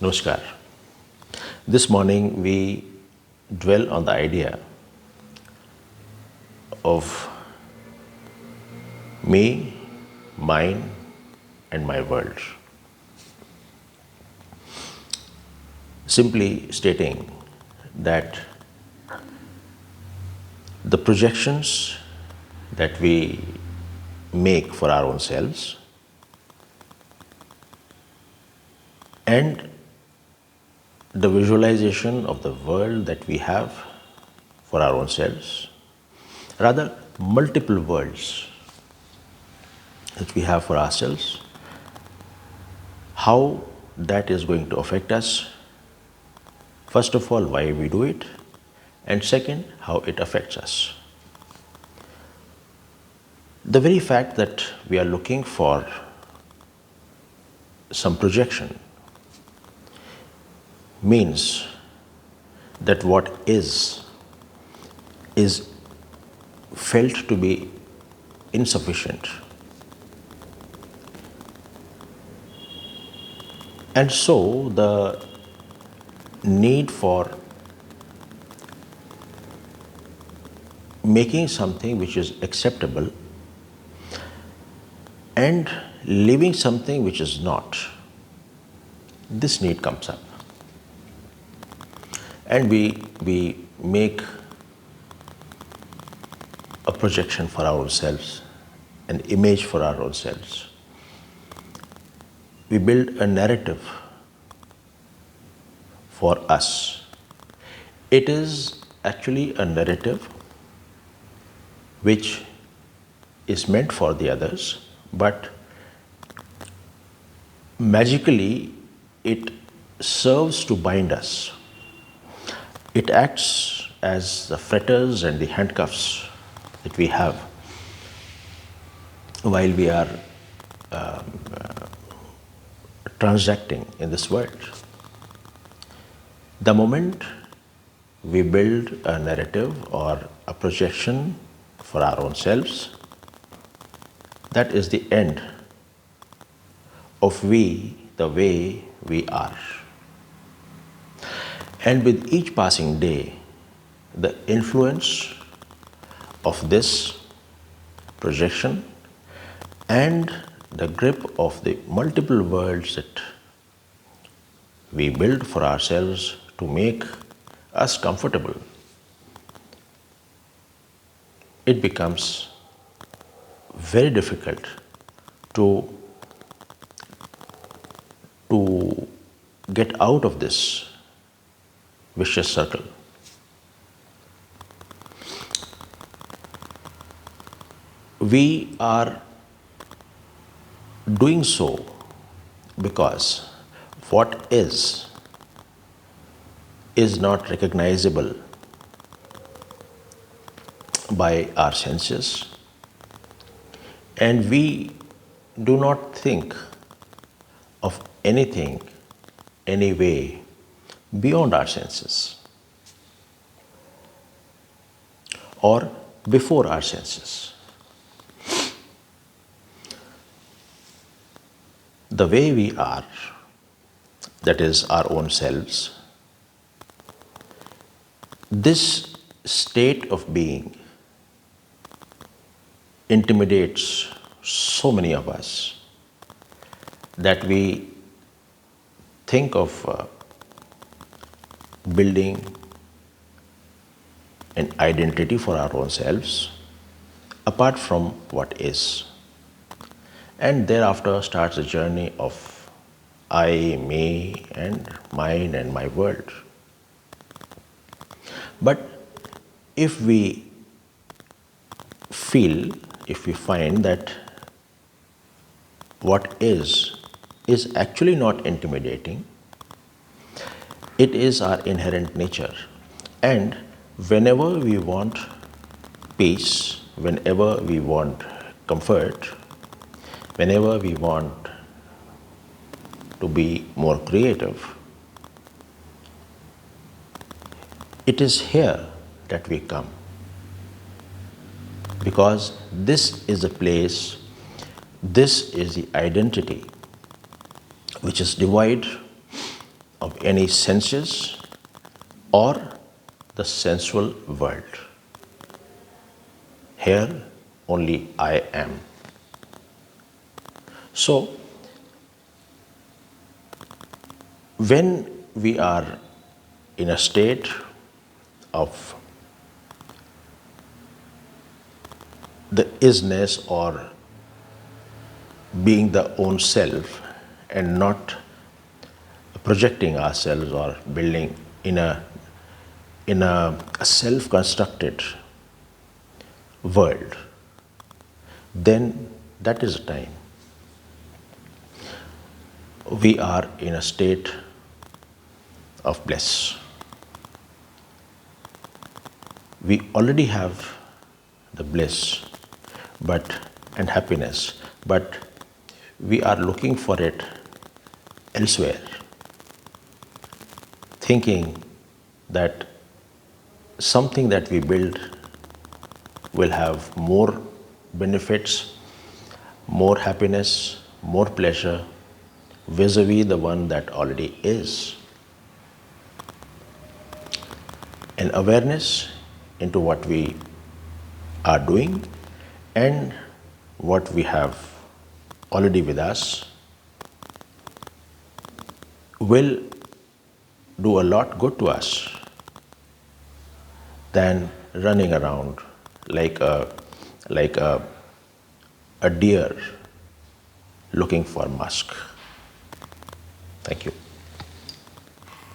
Namaskar. This morning we dwell on the idea of me, mine, and my world. Simply stating that the projections that we make for our own selves and the visualization of the world that we have for our own selves, rather multiple worlds that we have for ourselves, how that is going to affect us. First of all, why we do it, and second, how it affects us. The very fact that we are looking for some projection means that what is felt to be insufficient. And so the need for making something which is acceptable and leaving something which is not, this need comes up. And we make a projection for ourselves, an image for our own selves. We build a narrative for us. It is actually a narrative which is meant for the others, but magically it serves to bind us. It acts as the fetters and the handcuffs that we have while we are transacting in this world. The moment we build a narrative or a projection for our own selves, that is the end of we, the way we are. And with each passing day, the influence of this projection and the grip of the multiple worlds that we build for ourselves to make us comfortable, it becomes very difficult to get out of this vicious circle. We are doing so because what is not recognizable by our senses, and we do not think of anything, any way beyond our senses or before our senses. The way we are, that is our own selves, this state of being intimidates so many of us that we think of building an identity for our own selves apart from what is. And thereafter starts a journey of I, me, and mine and my world. But if we find that what is actually not intimidating, it is our inherent nature. And whenever we want peace, whenever we want comfort, whenever we want to be more creative, it is here that we come. Because this is the place, this is the identity which is devoid of any senses or the sensual world. Here only I am. So, when we are in a state of the isness or being the own self and not projecting ourselves or building in a self-constructed world, then that is the time we are in a state of bliss. We already have the bliss and happiness, but we are looking for it elsewhere, thinking that something that we build will have more benefits, more happiness, more pleasure vis-a-vis the one that already is. An awareness into what we are doing and what we have already with us will do a lot good to us than running around like a deer looking for musk. Thank you.